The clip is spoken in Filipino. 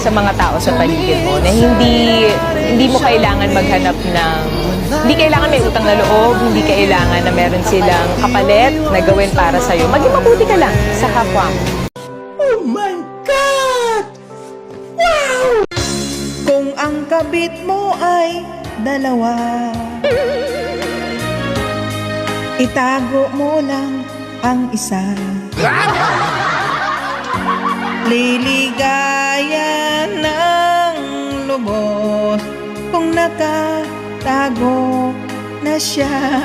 sa mga tao sa paligid mo na hindi mo kailangan maghanap ng, hindi kailangan may utang na loob, hindi kailangan na meron silang kapalit na gawin para sa'yo. Maging mabuti ka lang sa kapwa mo. Oh my God! Wow! Kung ang kabit mo ay dalawa, itago mo lang ang isa. Liligaya ng lubos kung nakatago na siya.